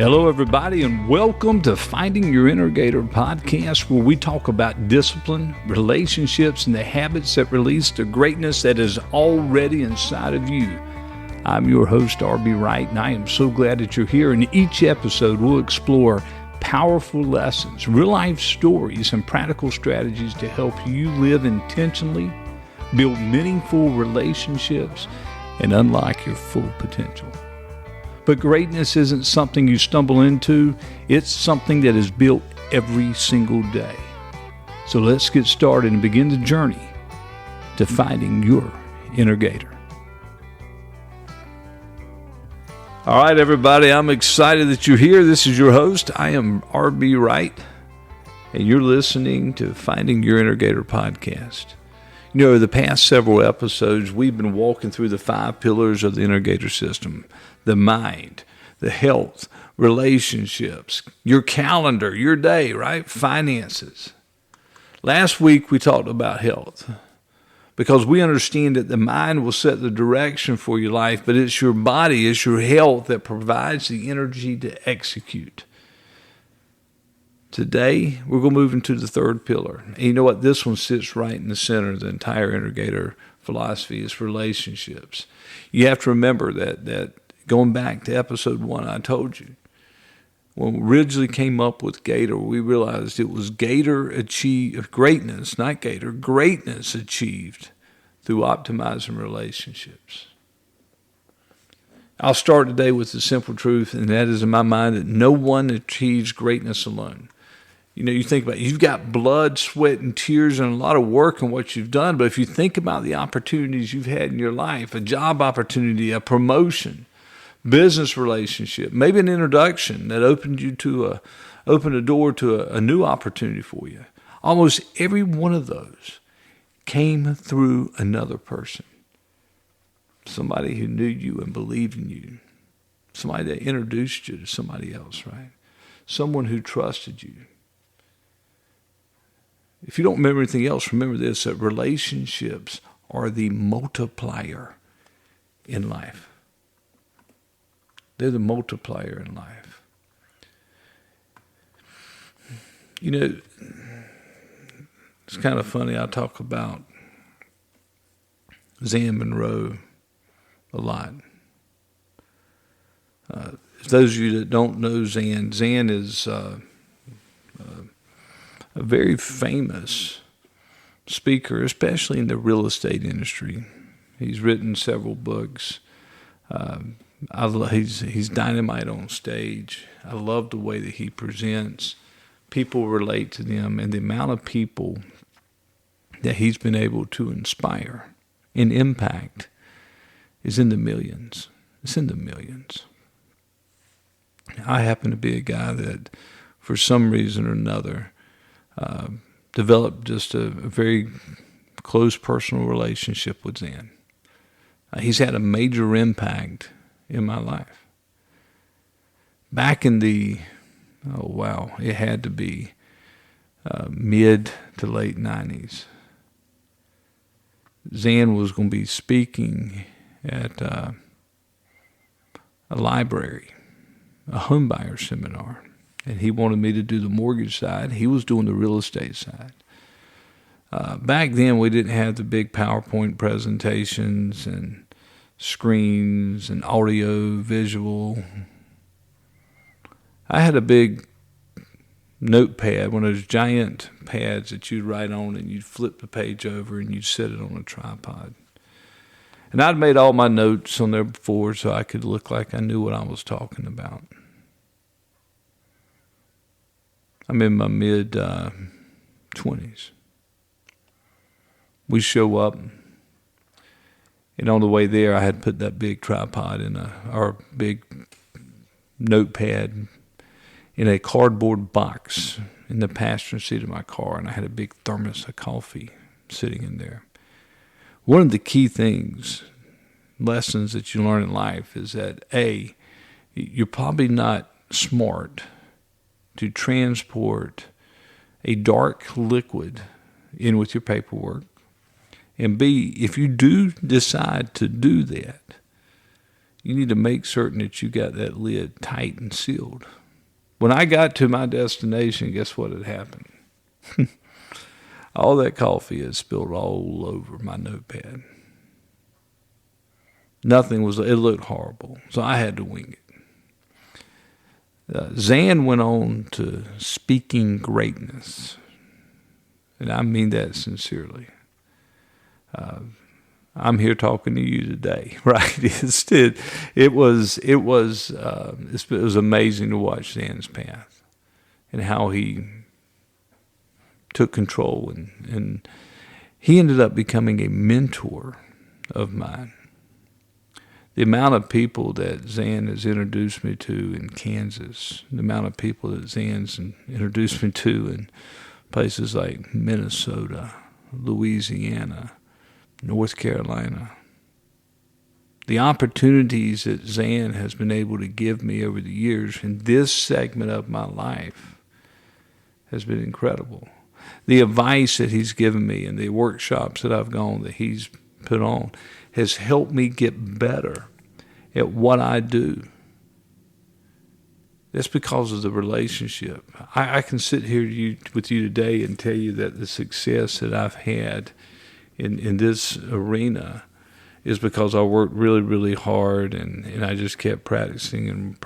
Hello, everybody, and welcome to Finding Your Innergator podcast, where we talk about discipline, relationships, and the habits that release the greatness that is already inside of you. I'm your host, Wright, and I am so glad that you're here. In each episode, we'll explore powerful lessons, real-life stories, and practical strategies to help you live intentionally, build meaningful relationships, and unlock your full potential. But greatness isn't something you stumble into. It's something that is built every single day. So let's get started and begin the journey to finding your Innergator. All right, everybody, I'm excited that you're here. This is your host. I am R.B. Wright, and you're listening to Finding Your Innergator podcast. You know, the past several episodes, we've been walking through the 5 pillars of the Innergator system: the mind, the health, relationships, your calendar, your day, right? Finances. Last week, we talked about health because we understand that the mind will set the direction for your life, but it's your body, it's your health that provides the energy to execute. Today, we're going to move into the 3rd pillar. And you know what? This one sits right in the center of the entire Innergator philosophy is relationships. You have to remember that going back to episode 1, I told you, when we originally came up with GATOR, we realized it was greatness achieved through optimizing relationships. I'll start today with the simple truth, and that is in my mind that no one achieves greatness alone. You know, you think about it, you've got blood, sweat, and tears and a lot of work in what you've done, but if you think about the opportunities you've had in your life, a job opportunity, a promotion, business relationship, maybe an introduction that opened a door to a new opportunity for you. Almost every one of those came through another person. Somebody who knew you and believed in you. Somebody that introduced you to somebody else, right? Someone who trusted you. If you don't remember anything else, remember this, that relationships are the multiplier in life. They're the multiplier in life. You know, it's kind of funny. I talk about Zan Monroe a lot. Those of you that don't know Zan is a very famous speaker, especially in the real estate industry. He's written several books. He's dynamite on stage. I love the way that he presents. People relate to them, and the amount of people that he's been able to inspire and impact is in the millions. It's in the millions. I happen to be a guy that, for some reason or another, developed just a very close personal relationship with Zan. He's had a major impact in my life. Back in it had to be mid to late 90s. Zan was going to be speaking at a library, a homebuyer seminar, and he wanted me to do the mortgage side. He was doing the real estate side. Back then, we didn't have the big PowerPoint presentations and screens and audio, visual. I had a big notepad, one of those giant pads that you'd write on, and you'd flip the page over and you'd set it on a tripod. And I'd made all my notes on there before so I could look like I knew what I was talking about. I'm in my mid-20s. We show up, and on the way there, I had put that big tripod or big notepad in a cardboard box in the passenger seat of my car, and I had a big thermos of coffee sitting in there. One of the key lessons that you learn in life is that, A, you're probably not smart to transport a dark liquid in with your paperwork. And B, if you do decide to do that, You need to make certain that you got that lid tight and sealed. When I got to my destination, guess what had happened? All that coffee had spilled all over my notepad. It looked horrible, so I had to wing it. Zan went on to Speaking Greatness, and I mean that sincerely. I'm here talking to you today, right? It was amazing to watch Zan's path and how he took control, and he ended up becoming a mentor of mine. The amount of people that Zan has introduced me to in Kansas, the amount of people that Zan's introduced me to in places like Minnesota, Louisiana, North Carolina, the opportunities that Zan has been able to give me over the years in this segment of my life has been incredible. The advice that he's given me and the workshops that I've gone that he's put on has helped me get better at what I do. That's because of the relationship. I can sit here with you today and tell you that the success that I've had in this arena is because I worked really, really hard, and I just kept practicing and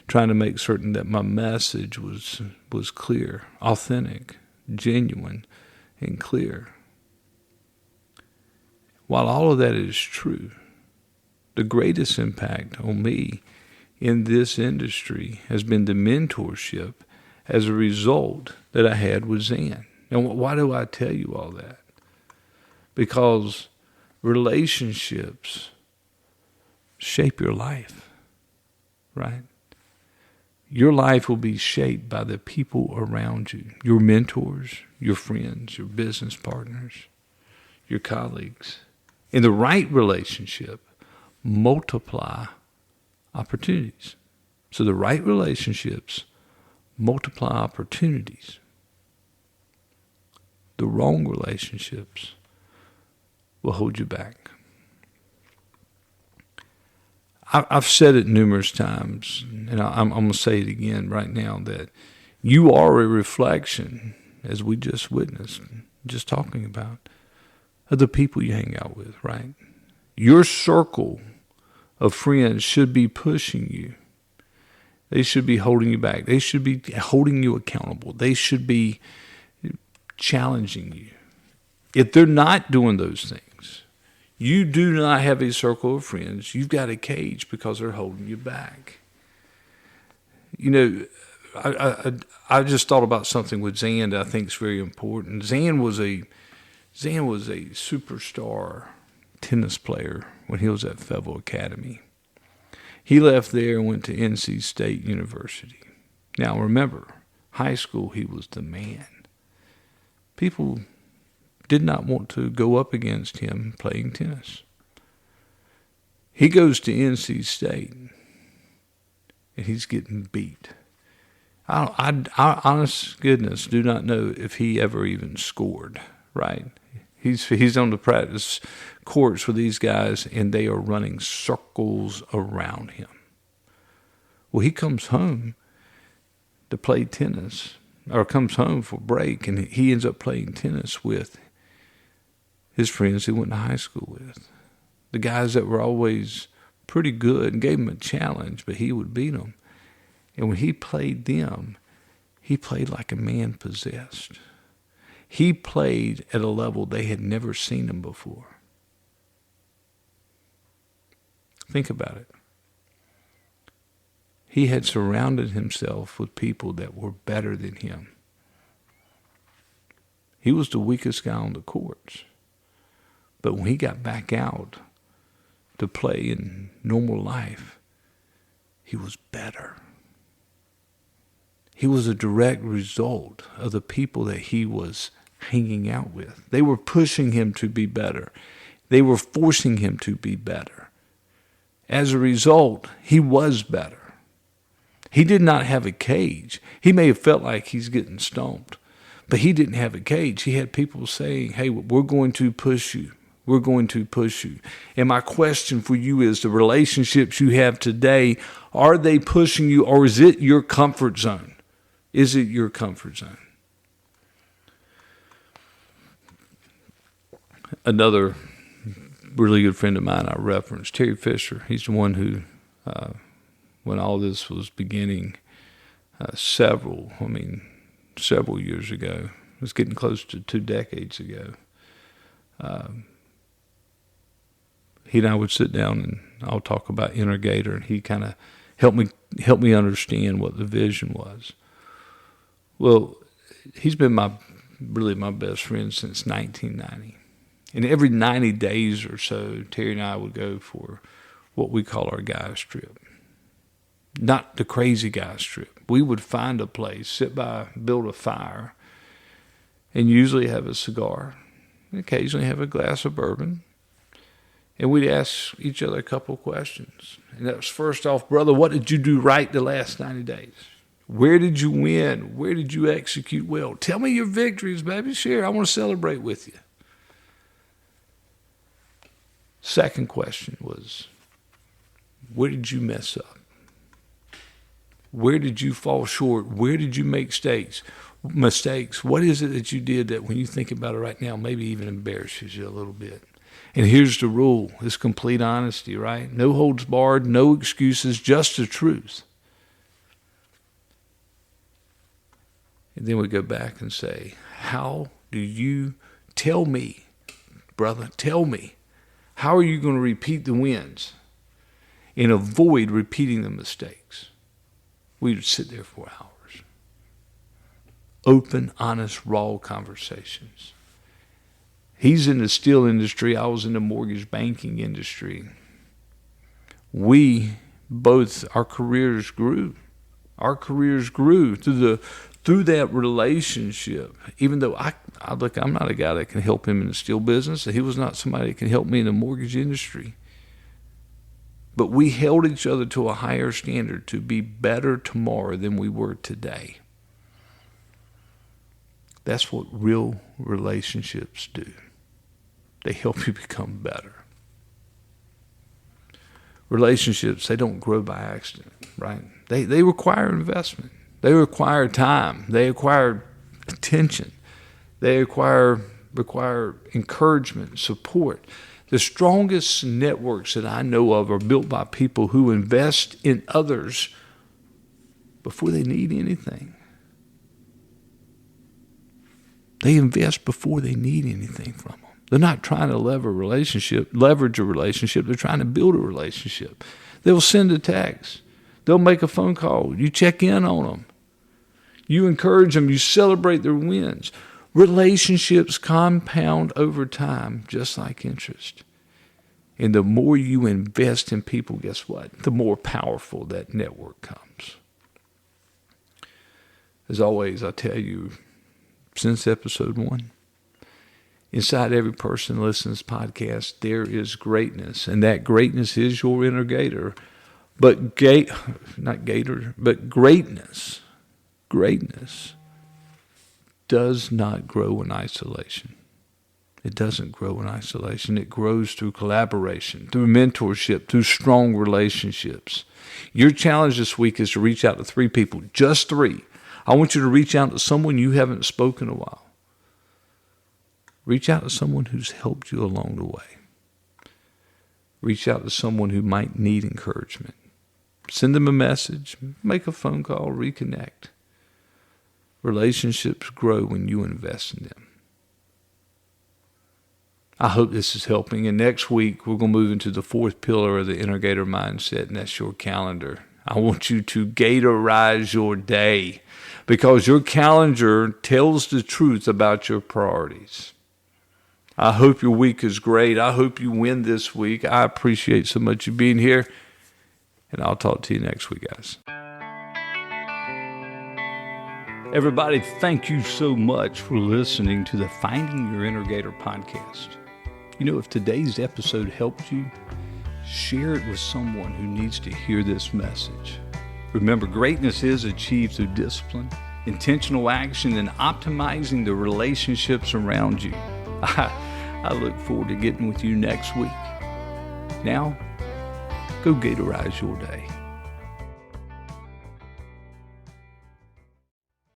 trying to make certain that my message was clear, authentic, genuine, and clear. While all of that is true, the greatest impact on me in this industry has been the mentorship as a result that I had with Zan. And why do I tell you all that? Because relationships shape your life, right? Your life will be shaped by the people around you, your mentors, your friends, your business partners, your colleagues. In the right relationship, multiply opportunities. So the right relationships multiply opportunities. The wrong relationships will hold you back. I've said it numerous times, and I'm going to say it again right now, that you are a reflection, as we just witnessed, just talking about, of the people you hang out with, right? Your circle of friends should be pushing you. They should be holding you back. They should be holding you accountable. They should be challenging you. If they're not doing those things, you do not have a circle of friends. You've got a cage because they're holding you back. You know, I just thought about something with Zan that I think is very important. Zan was a superstar tennis player when he was at Fayetteville Academy. He left there and went to NC State University. Now remember, high school, he was the man. People did not want to go up against him playing tennis. He goes to NC State, and he's getting beat. I honest goodness, do not know if he ever even scored, right? He's on the practice courts with these guys, and they are running circles around him. Well, he comes home to play tennis, or comes home for break, and he ends up playing tennis with his friends he went to high school with. The guys that were always pretty good and gave him a challenge, but he would beat them. And when he played them, he played like a man possessed. He played at a level they had never seen him before. Think about it. He had surrounded himself with people that were better than him. He was the weakest guy on the courts. But when he got back out to play in normal life, he was better. He was a direct result of the people that he was hanging out with. They were pushing him to be better. They were forcing him to be better. As a result, he was better. He did not have a cage. He may have felt like he's getting stomped, but he didn't have a cage. He had people saying, hey, we're going to push you. We're going to push you. And my question for you is, the relationships you have today, are they pushing you, or is it your comfort zone? Is it your comfort zone? Another really good friend of mine I referenced, Terry Fisher. He's the one who, when all this was beginning, several years ago, it was getting close to 2 decades ago, he and I would sit down and I'll talk about Innergator, and he kind of helped me understand what the vision was. Well, he's been my best friend since 1990. And every 90 days or so, Terry and I would go for what we call our guys trip. Not the crazy guys trip. We would find a place, sit by, build a fire, and usually have a cigar, and occasionally have a glass of bourbon. And we'd ask each other a couple of questions. And that was, first off, brother, what did you do right the last 90 days? Where did you win? Where did you execute well? Tell me your victories, baby. Share. I want to celebrate with you. Second question was, where did you mess up? Where did you fall short? Where did you make mistakes? What is it that you did that, when you think about it right now, maybe even embarrasses you a little bit? And here's the rule. It's complete honesty, right? No holds barred, no excuses, just the truth. And then we go back and say, how do you, tell me, brother, tell me, how are you going to repeat the wins and avoid repeating the mistakes? We would sit there for hours. Open, honest, raw conversations. He's in the steel industry. I was in the mortgage banking industry. We both, our careers grew. Our careers grew through that relationship. Even though I'm not a guy that can help him in the steel business. He was not somebody that can help me in the mortgage industry. But we held each other to a higher standard to be better tomorrow than we were today. That's what real relationships do. They help you become better. Relationships, they don't grow by accident, right? They require investment. They require time. They require attention. They require encouragement, support. The strongest networks that I know of are built by people who invest in others before they need anything. They invest before they need anything from them. They're not trying to leverage a relationship. They're trying to build a relationship. They'll send a text. They'll make a phone call. You check in on them. You encourage them. You celebrate their wins. Relationships compound over time, just like interest. And the more you invest in people, guess what? The more powerful that network comes. As always, I tell you, since episode 1, inside every person listening to this podcast, there is greatness. And that greatness is your Innergator. But greatness does not grow in isolation. It doesn't grow in isolation. It grows through collaboration, through mentorship, through strong relationships. Your challenge this week is to reach out to 3 people, just 3. I want you to reach out to someone you haven't spoken in a while. Reach out to someone who's helped you along the way. Reach out to someone who might need encouragement. Send them a message, make a phone call, reconnect. Relationships grow when you invest in them. I hope this is helping. And next week, we're going to move into the 4th pillar of the Innergator mindset, and that's your calendar. I want you to Gatorize your day, because your calendar tells the truth about your priorities. I hope your week is great. I hope you win this week. I appreciate so much you being here, and I'll talk to you next week, guys. Everybody, thank you so much for listening to the Finding Your Innergator podcast. You know, if today's episode helped you, share it with someone who needs to hear this message. Remember, greatness is achieved through discipline, intentional action, and optimizing the relationships around you. I look forward to getting with you next week. Now, go Gatorize your day.